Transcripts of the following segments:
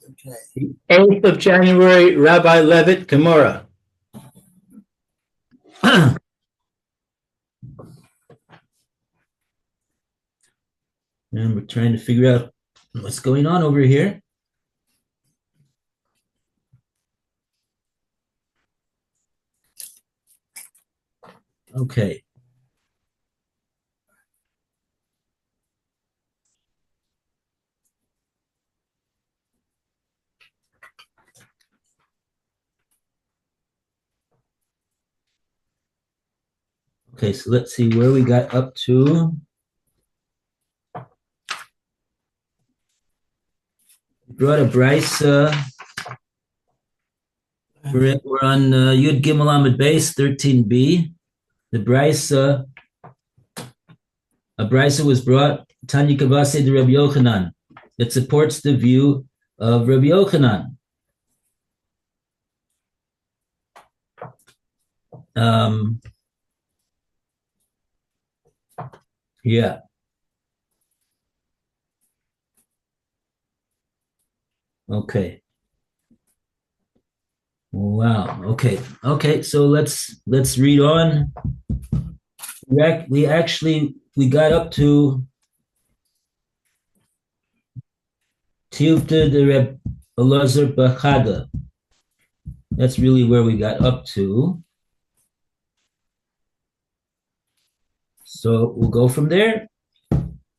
Okay. The 8th of January, Rabbi Levitt, Gemora. And we're trying to figure out what's going on over here. Okay. Okay, so let's see where we got up to. Brought a brisa. We're on Yud Gimel Amud Base 13b. The brisa, a brisa was brought, Tanya Kavase de Rabbi Yochanan, that supports the view of Rabbi Yochanan. Yeah. Okay. Wow. Okay. Okay. So let's read on. We got up to Tiyuvta de Reb Elazar Bachada. That's really where we got up to. So we'll go from there.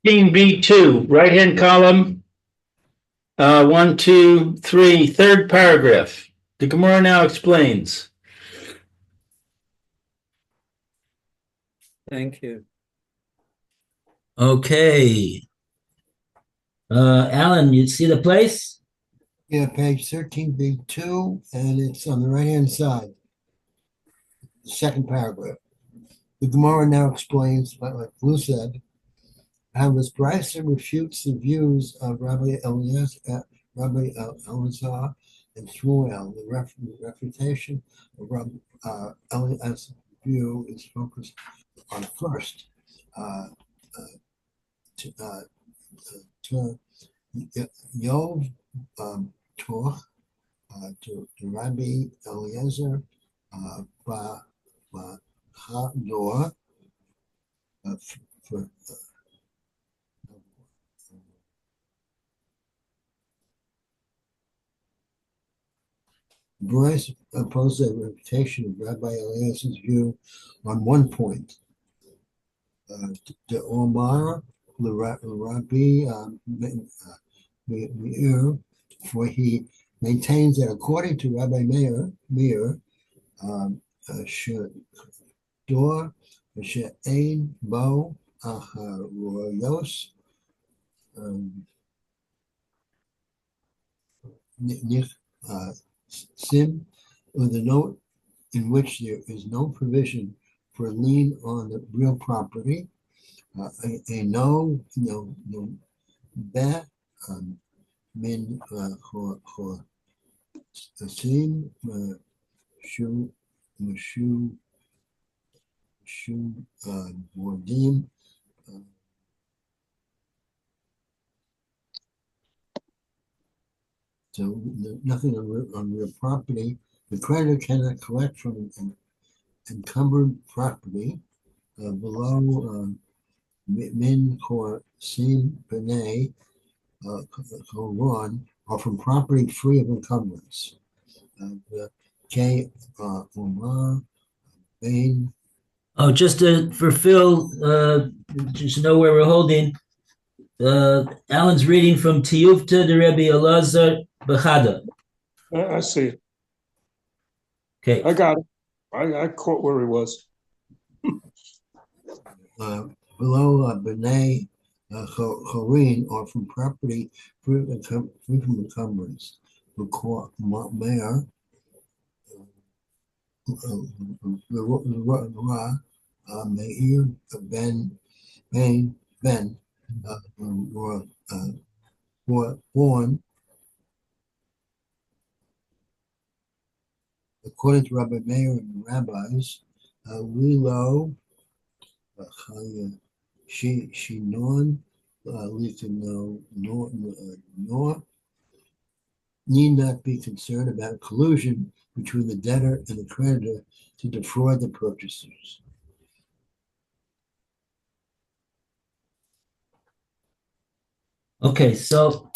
B2, right-hand column. 1, 2, 3, third paragraph. The Gemora now explains. Thank you. Okay. Alan, you see the place? Yeah, page 13b2, and it's on the right-hand side, the second paragraph. The Gemara now explains, like Blue said, how this brisa refutes the views of Rabbi Elazar and Shmuel. The refutation of Rabbi Eliezer's view is focused on first to Yov Toch to Rabbi Eliezer Hador for Bryce opposed the reputation of Rabbi Eliezer's view on one point. The Omar Rabbi Meir, for he maintains that according to Rabbi Meir, Shador She'ein Bo Aharoyos Sim, with a note in which there is no provision for a lien on the real property, a no bet min for sim shu mordim. So nothing on real property. The creditor cannot collect from an encumbered property below min kor sim benay koron, or from property free of encumbrance. K Omar Bain. Oh, just for Phil, just know where we're holding. Alan's reading from Tiyuvta de Rebbe Elazar Bechada. I see it. Okay. I got it. I caught where he was. Below B'nai Chorin, or from property free from encumbrance. Mayor Meir Ben born, according to Rabbi Meir and the rabbis, Lilo Shinon Nor need not be concerned about collusion between the debtor and the creditor to defraud the purchasers. Okay, so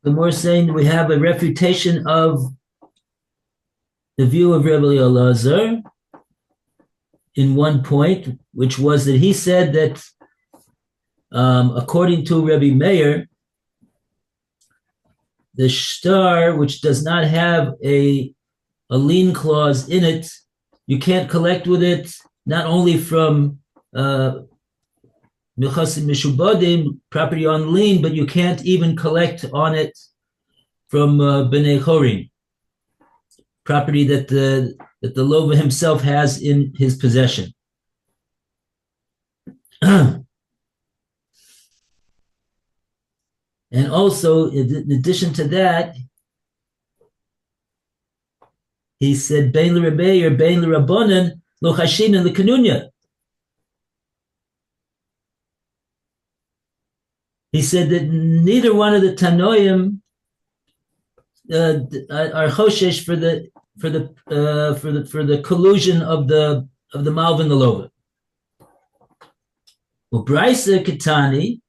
the more saying we have a refutation of the view of Rebbe Elazar in one point, which was that he said that according to Rebbe Meir, the shtar, which does not have a lien clause in it, you can't collect with it, not only from Milchasim Mishubadim, property on lien, but you can't even collect on it from Bnei Chorim, property that the Lova himself has in his possession. And also, in addition to that, he said, Bein l'Rebbe or Bein l'Rabbanan, lo chashin and l'kanunya. He said that neither one of the Tanoim are choshesh for the collusion of the Malv and the Lova. Well, Brisa Ketani,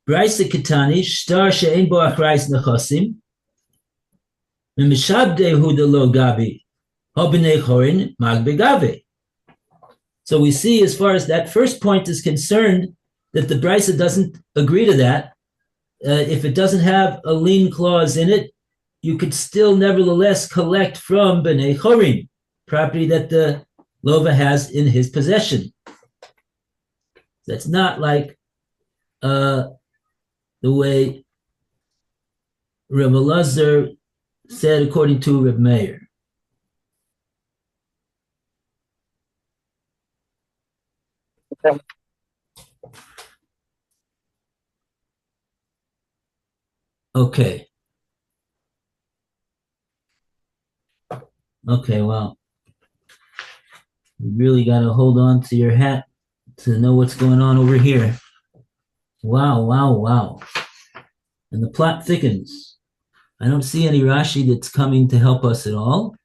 Brisa Ketani, shtar she'en bo achrais nechosim, Mishabdehu de lo gabi, hobnei chorin mag begave. So we see, as far as that first point is concerned, that the Brisa doesn't agree to that. If it doesn't have a lien clause in it, you could still nevertheless collect from Bnei Chorin, property that the Lova has in his possession. That's not like the way Reb Elazar said according to Reb Meir. Okay. Okay, well, you really got to hold on to your hat to know what's going on over here. Wow, wow, wow. And the plot thickens. I don't see any Rashi that's coming to help us at all.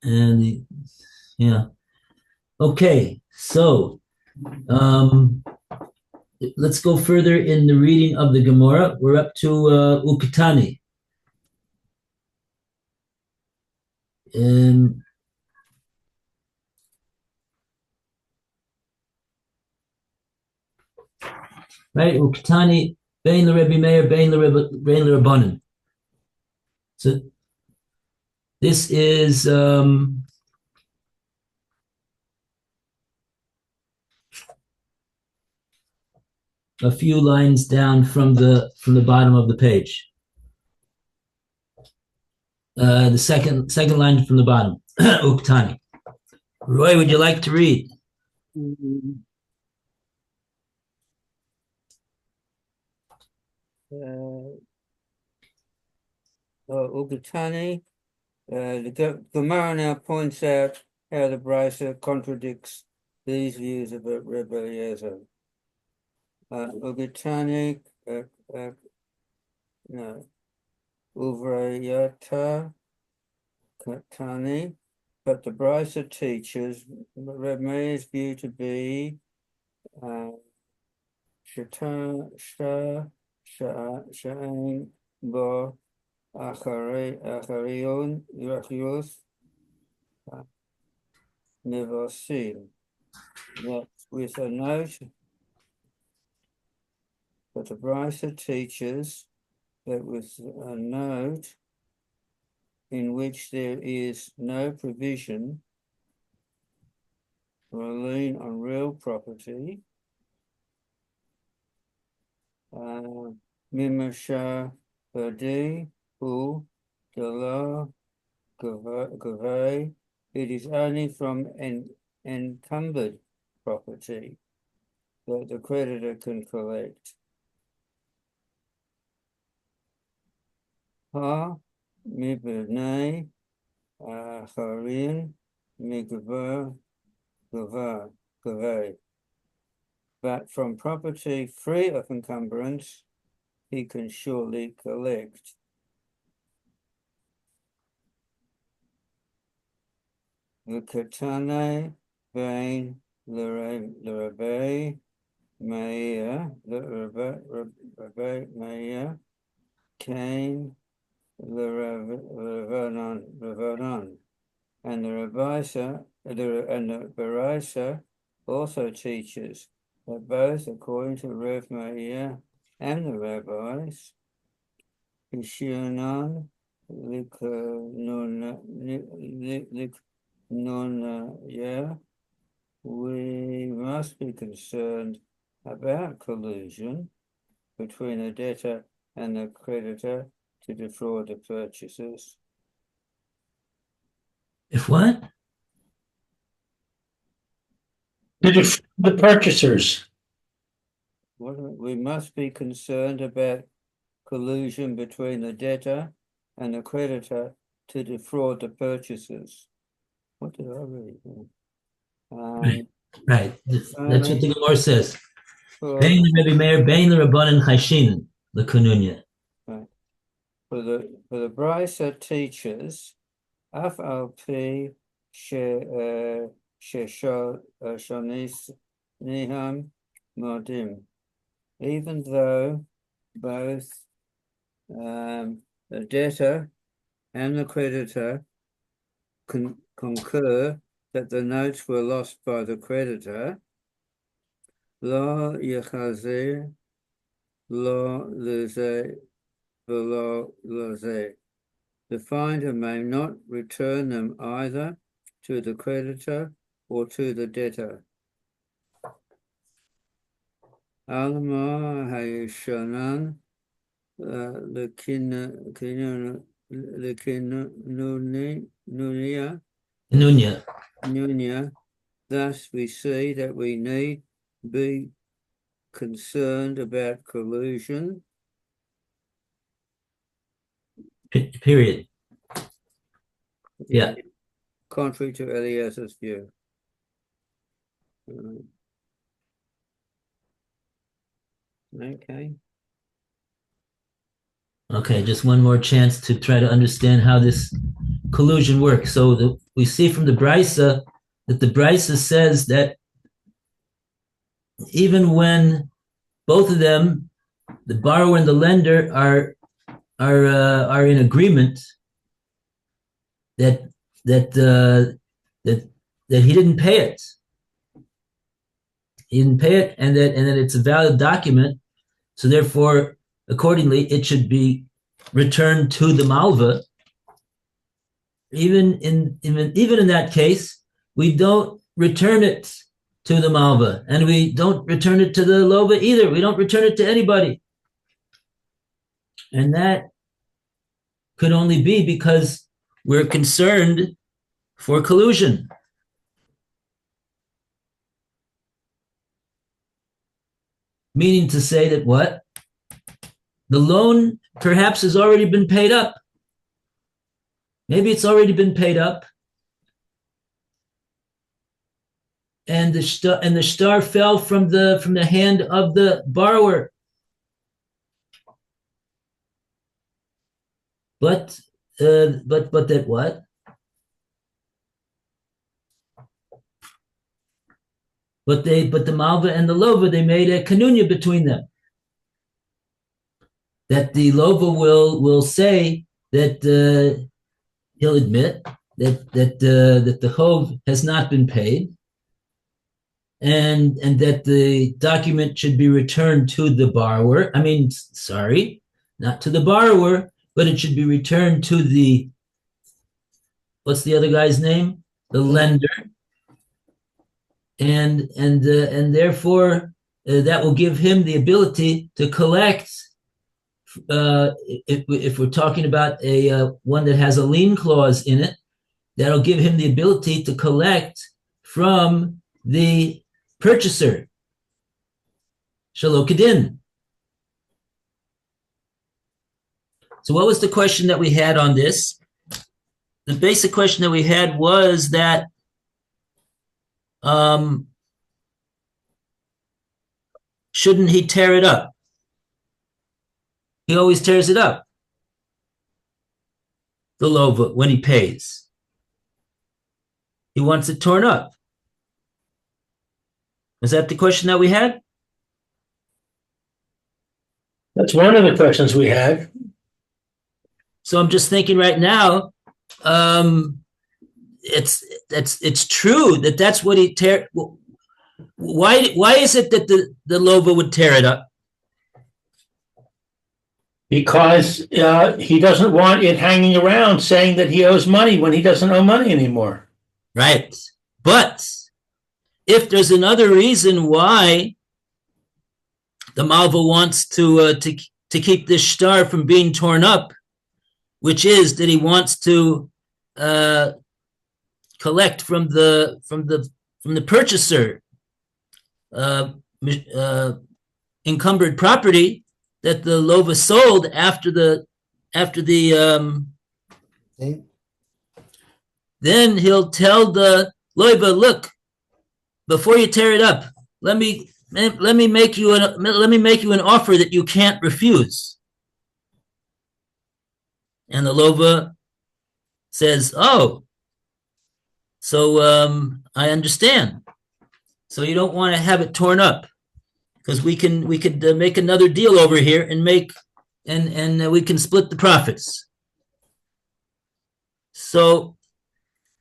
And yeah. Okay, so let's go further in the reading of the Gemora. We're up to Uketani. Right, Uketani, Bein l'Rebbe Meir, Bein l'Rabbanan. So this is a few lines down from the bottom of the page. The second line from the bottom, Uktani. Roy, would you like to read? Ugatani, the Gemara now points out how the Brisa contradicts these views about Rebbe Eliezer. Ugatani, no, Uvrayata Katani, but the Brisa teaches Rebbe Meir's view to be Sha'ain Bo Acharion Irachios Nevasim. That's with a note that the Brisa teaches that with a note in which there is no provision for a lien on real property, Mimasha Vadi Hu Dala Gavay, it is only from an encumbered property that the creditor can collect. Ha mibnei harin migver gavay. But from property free of encumbrance, he can surely collect. V'katane vein l'Rabbi Meir, l'Rabbi Meir, came l'Ravanan, and the Rabbaisa, and the Baraisa also teaches that both according to Rav Meir and the rabbis, Ishunan yeah, we must be concerned about collusion between the debtor and the creditor to defraud the purchasers. If what? The purchasers. We must be concerned about collusion between the debtor and the creditor to defraud the purchasers. What did I read? Right. That's what the Gemora says. For Bein Rebbe Meir, bein l'Rabbanan Chashin, l'Kununya. the Brisa teachers, af al pi shonis niham modim, even though both the debtor and the creditor concur that the notes were lost by the creditor, lo yechazir lo leze v'lo leze. The finder may not return them either to the creditor or to the debtor. Alma hayishanan Nunya. Thus we see that we need be concerned about collusion. Period. Yeah. Contrary to Eliezer's view. Okay. Okay, just one more chance to try to understand how this collusion works. So we see from the Brisa that the Brisa says that even when both of them, the borrower and the lender, are in agreement that he didn't pay it. He didn't pay it, and that it's a valid document. So therefore, accordingly, it should be returned to the malva. Even in that case, we don't return it to the malva, and we don't return it to the lova either. We don't return it to anybody, and that could only be because we're concerned for collusion. Meaning to say that what? The loan perhaps has already been paid up. Maybe it's already been paid up. And the star fell from the hand of the borrower. But that what? But the malva and the lova, they made a kanunya between them. That the lova will say that he'll admit that the chov has not been paid, and that the document should be returned to the borrower. I mean, sorry, not to the borrower, but it should be returned to the, what's the other guy's name? The lender. And therefore that will give him the ability to collect. If we're talking about a one that has a lien clause in it, that'll give him the ability to collect from the purchaser. Shalom kedin. So what was the question that we had on this? The basic question that we had was that shouldn't he tear it up? He always tears it up, the lova, when he pays. He wants it torn up. Is that the question that we had? That's one of the questions we had. So I'm just thinking right now, it's true that that's what he tear. Why is it that the lova would tear it up? Because he doesn't want it hanging around saying that he owes money when he doesn't owe money anymore. Right. But if there's another reason why the Malva wants to keep this star from being torn up, which is that he wants to collect from the purchaser encumbered property that the lova sold after the then he'll tell the loiva, look, before you tear it up, let me make you an offer that you can't refuse. And the lova says, oh, so I understand. So you don't want to have it torn up, because we could make another deal over here and we can split the profits. So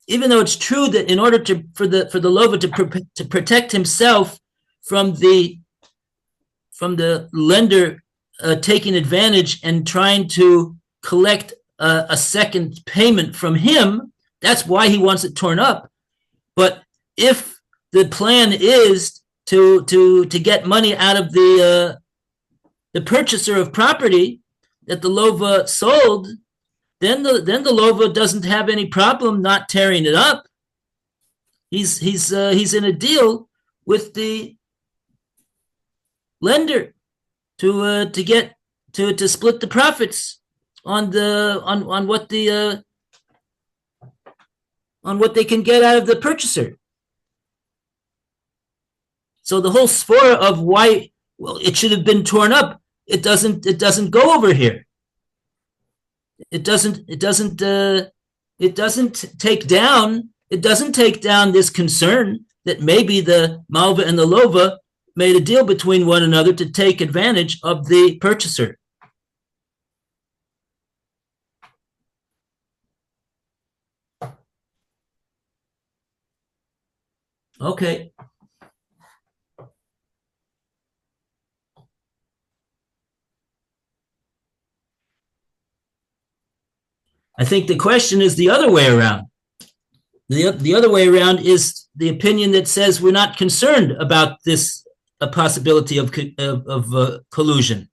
even though it's true that in order for the lova to protect himself from the lender taking advantage and trying to collect a second payment from him, that's why he wants it torn up. But if the plan is to get money out of the purchaser of property that the lova sold, then the lova doesn't have any problem not tearing it up. He's in a deal with the lender to split the profits on what they can get out of the purchaser. So the whole svara of why, well, it should have been torn up, it doesn't go over here. It doesn't take down this concern that maybe the malva and the lova made a deal between one another to take advantage of the purchaser. Okay. I think the question is the other way around. The other way around is the opinion that says we're not concerned about this a possibility of collusion.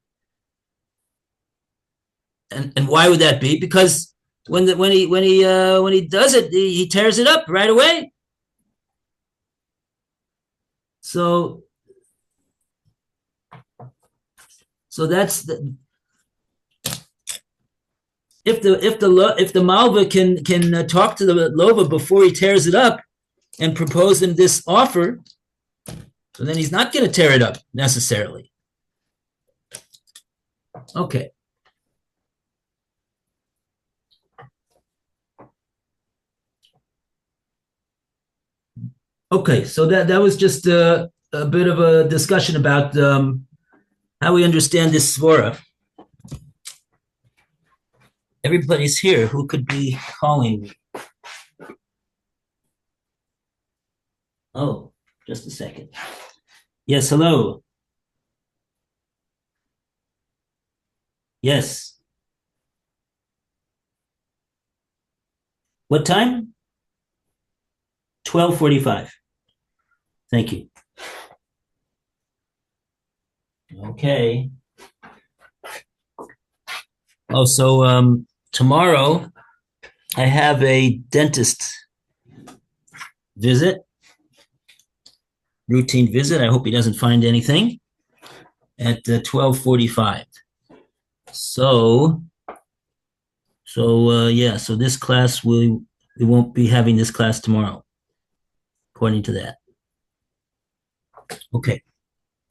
And why would that be? Because when he does it, he tears it up right away. So that's the. If the malva can talk to the lova before he tears it up and propose him this offer, so then he's not going to tear it up necessarily. Okay. Okay, so that was just a bit of a discussion about how we understand this svara. Everybody's here. Who could be calling me? Oh, just a second. Yes, hello. Yes. What time? 12:45. Thank you. Okay. Oh, so tomorrow I have a dentist visit, routine visit. I hope he doesn't find anything at 12:45. So So so this class we won't be having this class tomorrow, according to that. Okay.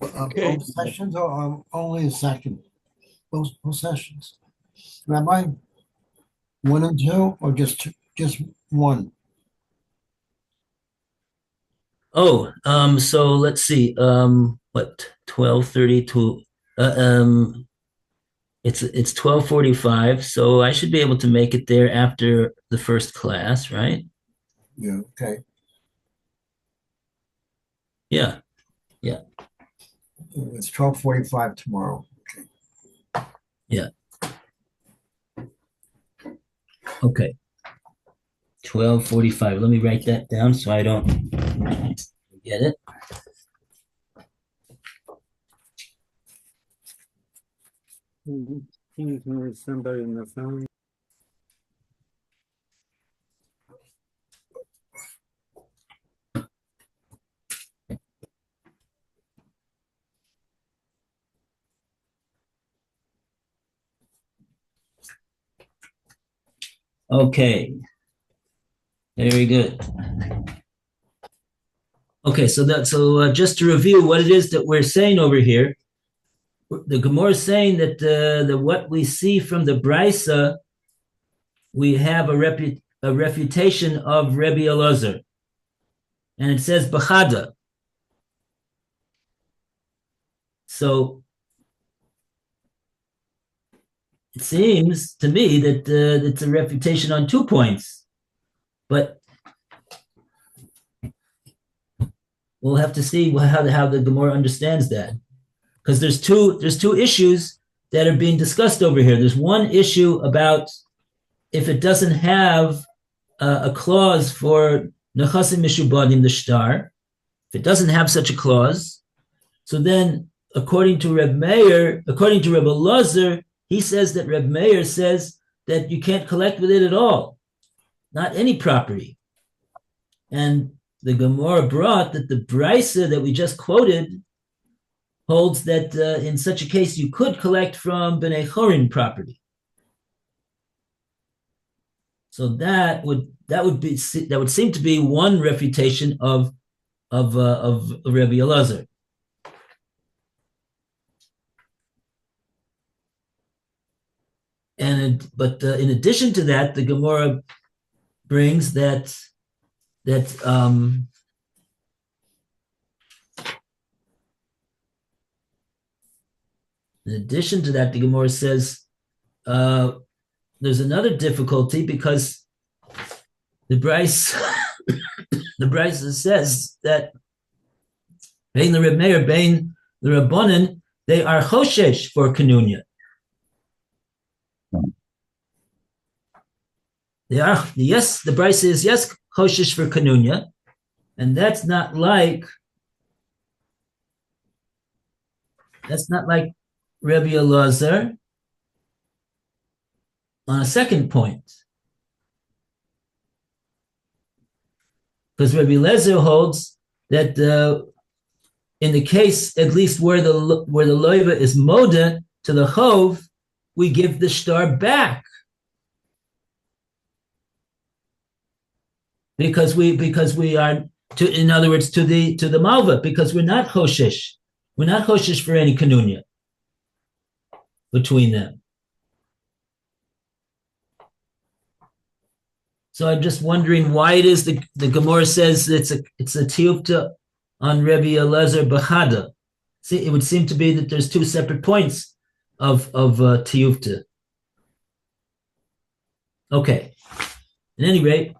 Okay. Both sessions or only a second? Both sessions. Rabbi, 1 and 2 or just one? Oh, so let's see. What 12:30 to it's 12:45, so I should be able to make it there after the first class, right? Yeah, okay. Yeah. It's 12:45 tomorrow. Okay. 12:45. Let me write that down so I don't forget it. Somebody on the phone. Okay. Very good. Okay, so just to review what it is that we're saying over here, the Gemora is saying that the what we see from the Brisa, we have a refutation of Rebbe Elazar, and it says Bachada. So it seems to me that it's a refutation on 2 points, but we'll have to see how the Gemara understands that, because there's two issues that are being discussed over here. There's one issue about if it doesn't have a clause for nechasim mishubadim the shtar, if it doesn't have such a clause, so then according to Reb Elazar, he says that Reb Meir says that you can't collect with it at all, not any property. And the Gemara brought that the Brisa that we just quoted holds that in such a case you could collect from Bnei Chorin property. So that would seem to be one refutation of Rabbi Elazar. But in addition to that, the Gemara brings that in addition to that, the Gemara says there's another difficulty because the Brisa says that Bein the Reb Meir, Bein the Rabbanan, they are choshesh for Kanunya. They are, yes, the Brisa is yes choshesh for Kanunya, and that's not like Rabbi Elazar on a second point. Because Rabbi Elazar holds that in the case, at least where the loiva is moda to the chov, we give the shtar back because we are in other words to the malva, because we're not choshesh for any kanunya between them. So I'm just wondering why it is the Gemara says it's a tiyufta on Rebbe Elazar Bachada. See, it would seem to be that there's two separate points of tiyufta. Okay. At any rate,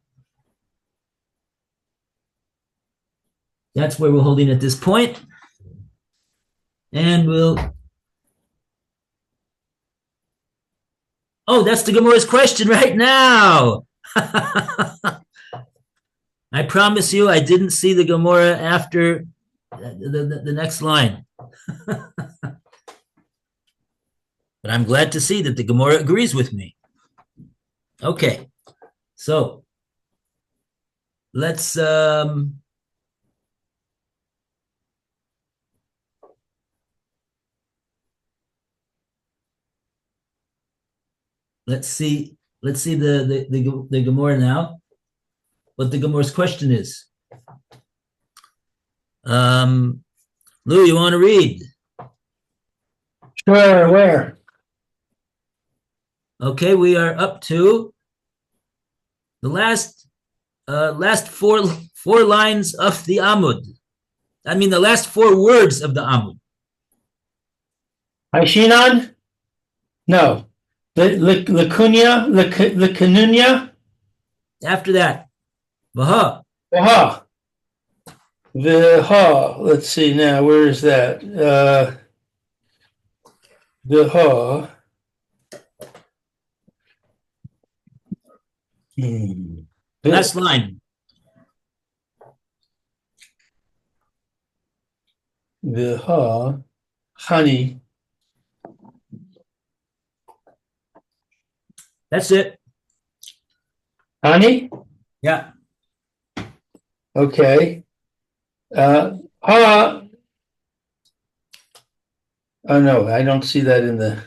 that's where we're holding at this point. And oh, that's the Gemara's question right now. I promise you, I didn't see the Gemara after the next line. But I'm glad to see that the Gemara agrees with me. Okay, so let's see let's see the Gemora now. What the Gemora's question is. Lou, you want to read? Sure, where? Okay, we are up to the last four lines of the Amud. I mean, the last 4 words of the Amud. Aishinan? No. Lakunya? After that, Vaha. Aha. Viha. Let's see now. Where is that? Viha. Last line. Viha. Honey. That's it. Honey? Yeah. Okay. Ha. Oh no, I don't see that in the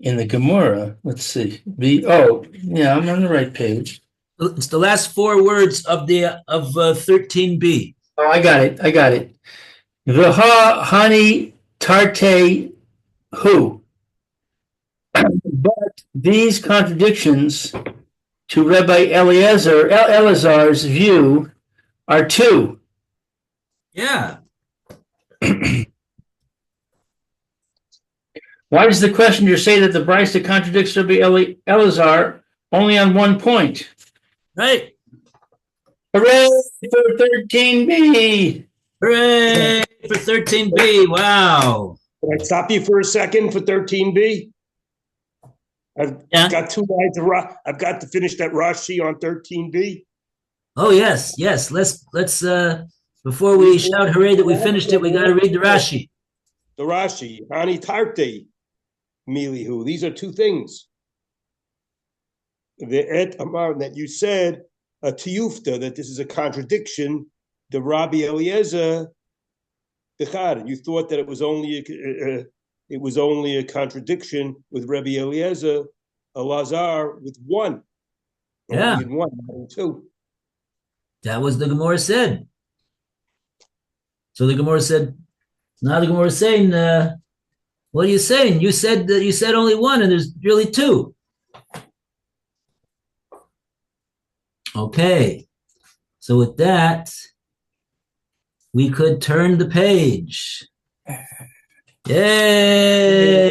Gemora. Let's see. Yeah, I'm on the right page. It's the last 4 words of 13b. Oh, I got it. Viha hani tarte hu. But these contradictions to Rabbi Eleazar's view are 2. Yeah. Why does the questioner say that the Brisa contradicts Rabbi Eleazar only on 1 point? Right. Hooray for 13b! Hooray for 13b. Wow. Can I stop you for a second for 13b? I've got 2 lines of I've got to finish that Rashi on 13b. Oh, yes. Let's before we shout hooray that we finished it, we got to read the Rashi. The Rashi, Ani Tarte, Milihu. These are 2 things. The Et Amar, that you said, a tiyufta, that this is a contradiction. The Rabbi Eliezer, Dechad. You thought that it was only a contradiction with Rabbi Eliezer, Elazar with 1. Yeah. Only in 1, not in 2. That was the Gemara said. So the Gemara said, now the Gemara is saying, what are you saying? You said that you said only 1 and there's really 2. Okay. So with that, we could turn the page. Yay!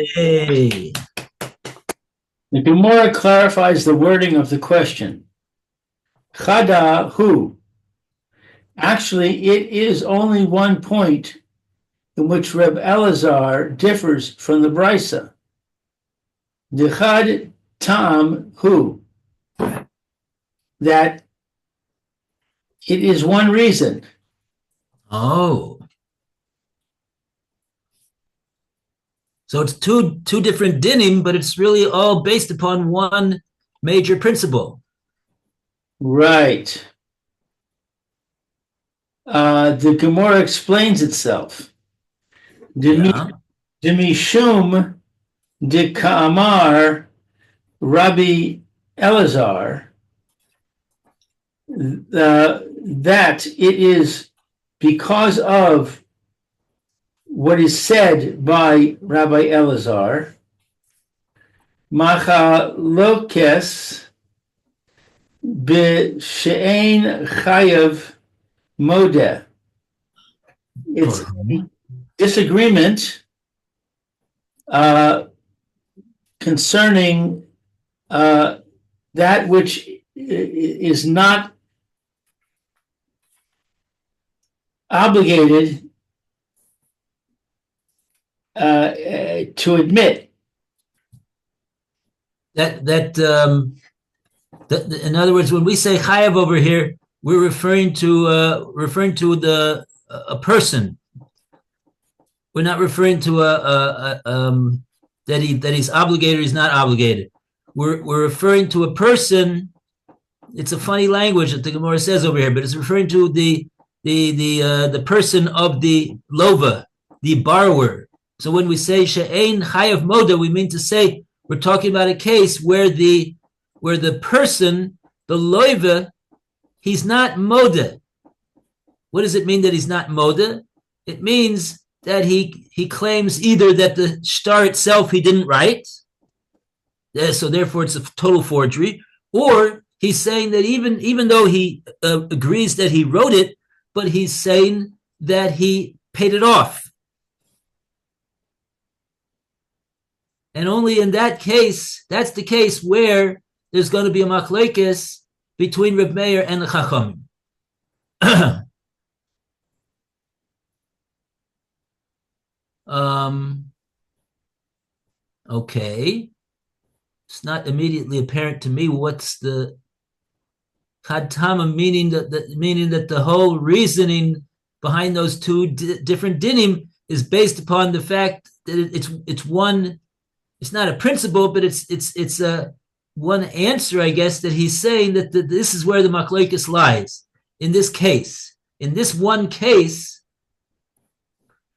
The Gemara clarifies the wording of the question. Chada hu. Actually, it is only 1 point in which Reb Elazar differs from the Brisa. Dechad tam hu. That it is 1 reason. Oh. So it's two different dinim, but it's really all based upon 1 major principle. Right. The Gemara explains itself. Demishum de Ka'amar Rabbi Elazar, that it is because of what is said by Rabbi Elazar, Machalokes b'she'ein chayav modeh. It's disagreement concerning that which is not obligated to admit. That in other words, when we say chayav over here, we're referring to a person. We're not referring to that he's obligated or he's not obligated. We're referring to a person. It's a funny language that the Gemara says over here, but it's referring to the person of the lova, the borrower. So when we say she'ein chayav moda, we mean to say we're talking about a case where the person, the loiva, he's not moda. What does it mean that he's not moda? It means that he claims either that the star itself he didn't write, so therefore it's a total forgery, or he's saying that even though he agrees that he wrote it, but he's saying that he paid it off. And only in that case, that's the case where there's going to be a machlekes between Reb Meir and the Chachamim. Okay. It's not immediately apparent to me what's the Chad Tama, meaning that the whole reasoning behind those two different dinim is based upon the fact that it's one. It's not a principle, but it's a one answer, I guess, that he's saying that this is where the machlekes lies in this case. In this one case,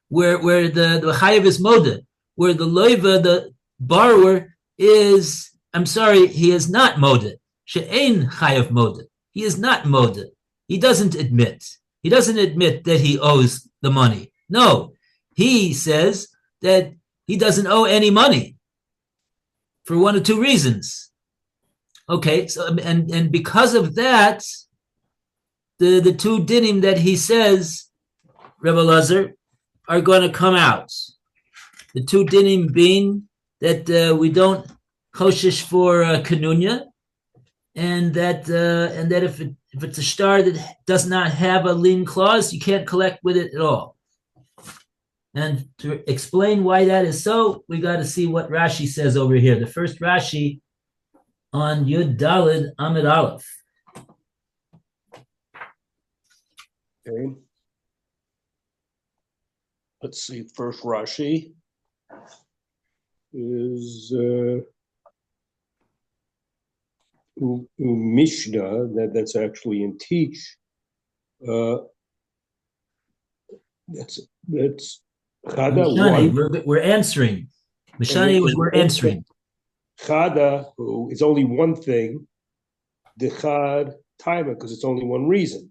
where the chayav is moda, where the loiva, the borrower, is, I'm sorry, he is not moda. She'ein chayav moda. He is not moda. He doesn't admit. He doesn't admit that he owes the money. No, he says that he doesn't owe any money for one of two reasons. Okay, so and because of that, the two dinim that he says, Rebbe Lazar, are going to come out. The two dinim being that we don't choshesh for kanunya, and that if it's a star that does not have a lien clause, you can't collect with it at all. And to explain why that is so, we got to see what Rashi says over here. The first Rashi on Yud Daled Amid Aleph. Okay. Let's see. First Rashi is Mishnah. That's actually in Teach. That's Mishani, we're answering. Mishani, we're answering. Chada, who is only one thing, the chad timer, because it's only one reason.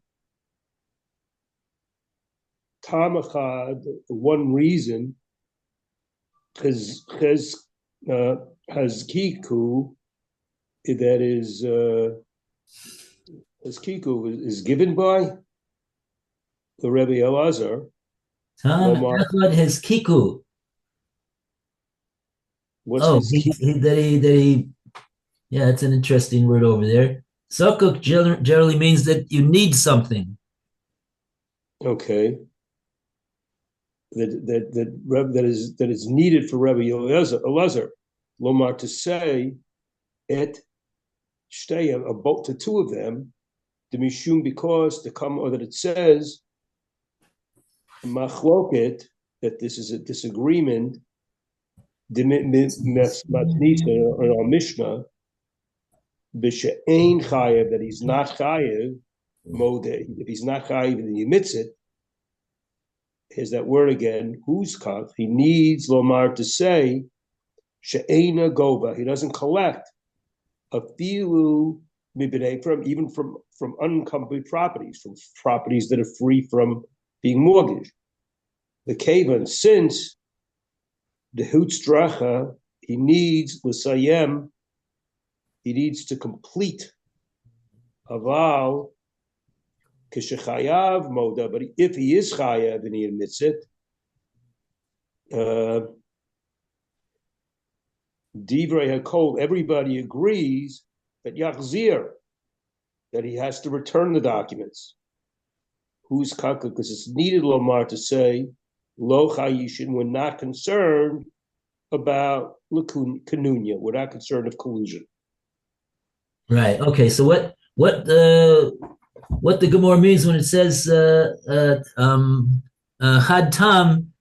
Tamachad, one reason, has kiku, that is has kiku is given by the Rebbe Elazar. Tam Echad has kiku. What's he, yeah, that's an interesting word over there. Sokuk generally means that you need something. Okay. That is needed for Rebbe Elazar. Lomar, to say it shtei about to two of them, the mishum, because the come, or that it says machloket, that this is a disagreement. The matnisa or our Mishnah, b'she'ein chayev, that he's not chayev modeh. If he's not chayev, then he admits it. Here's that word again. Who's kaf? He needs lomar to say she'eina gova. He doesn't collect a filu mibnei, from even from unencumbered properties, from properties that are free from being mortgaged. The kavan, since the hutzdracha, he needs l'sayem, he needs to complete aval kishechayav moda. But if he is chayav and he admits it, divrei hakol, everybody agrees that yachzir, that he has to return the documents. Who's kaka? Because it's needed lomar to say lo chayishin. We're not concerned about kanunya. We're not concerned of collusion. Right. Okay. So what the Gemora means when it says had tam,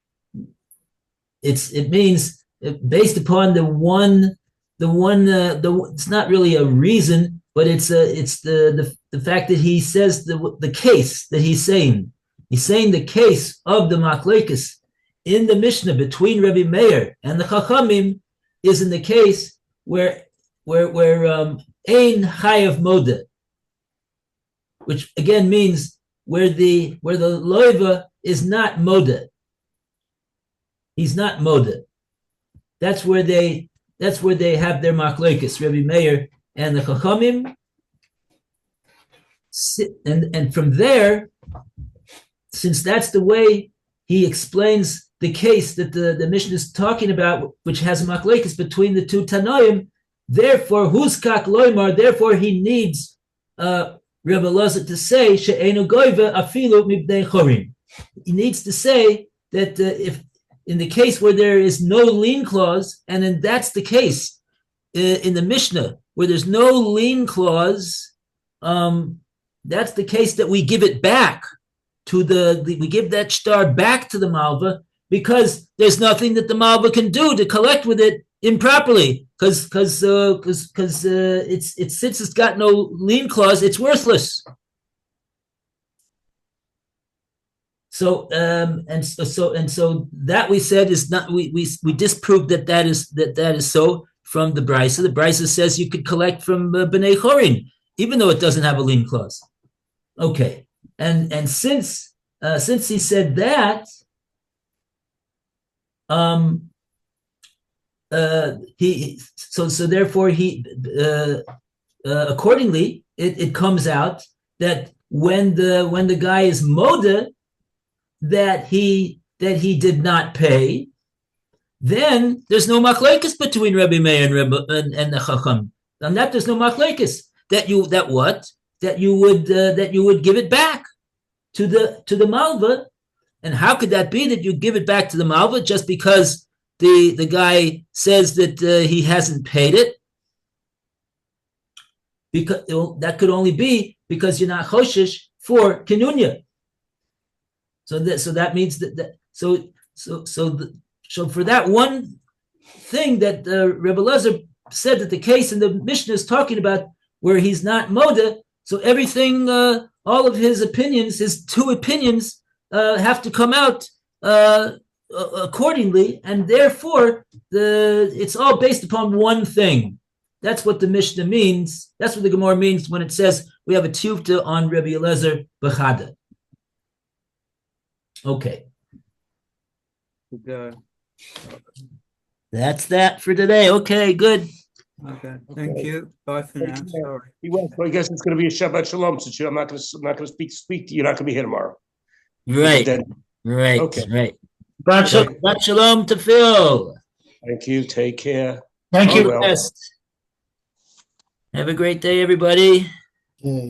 it means based upon the one. It's not really a reason, but it's the fact that he says the case that he's saying. He's saying the case of the machlekes in the Mishnah between Rebbe Meir and the Chachamim is in the case where ein chayav moda, which again means where the loiva is not moda. He's not moda. That's where they have their machlokes, Rabbi Meir and the Chachamim. And from there, since that's the way he explains the case that the Mishnah is talking about, which has a machlokes between the two Tanoim, therefore, huskak loymar, therefore he needs Rabbi Elazar to say, she'enu goiva afilu mibnei chorim. He needs to say that if in the case where there is no lien clause, and then that's the case in the Mishnah, where there's no lien clause, that's the case that we give it back to we give that star back to the Malva, because there's nothing that the Malva can do to collect with it improperly, because it's since it's got no lien clause, it's worthless. So so that we said is not, we disproved that is so from the Brisa. The Brisa says you could collect from Bnei Chorin, even though it doesn't have a lien clause. Okay, and since he said that, therefore he accordingly it comes out that when the guy is moda that he did not pay, then there's no machlekes between Rabbi Meir and the Chacham. On that there's no machlekes that you would give it back to the Malva. And how could that be that you give it back to the Malva just because the guy says that he hasn't paid it? Because that could only be because you're not choshesh for kinunya. So that means so for that one thing that Rebbe Elazar said that the case in the Mishnah is talking about where he's not moda, so everything, all of his opinions, his two opinions, have to come out accordingly, and therefore it's all based upon one thing. That's what the Mishnah means. That's what the Gemora means when it says we have a tiyufta on Rebbe Elazar b'chada. Okay. Good. That's that for today. Okay, good. Okay, thank you. Bye for now. Sorry. So I guess it's going to be a Shabbat Shalom since I'm not going to speak to you. You're not going to be here tomorrow. Right. Right. Okay. Right. Shabbat Shalom to Phil. Thank you. Take care. Thank you. Well. Have a great day, everybody. Okay.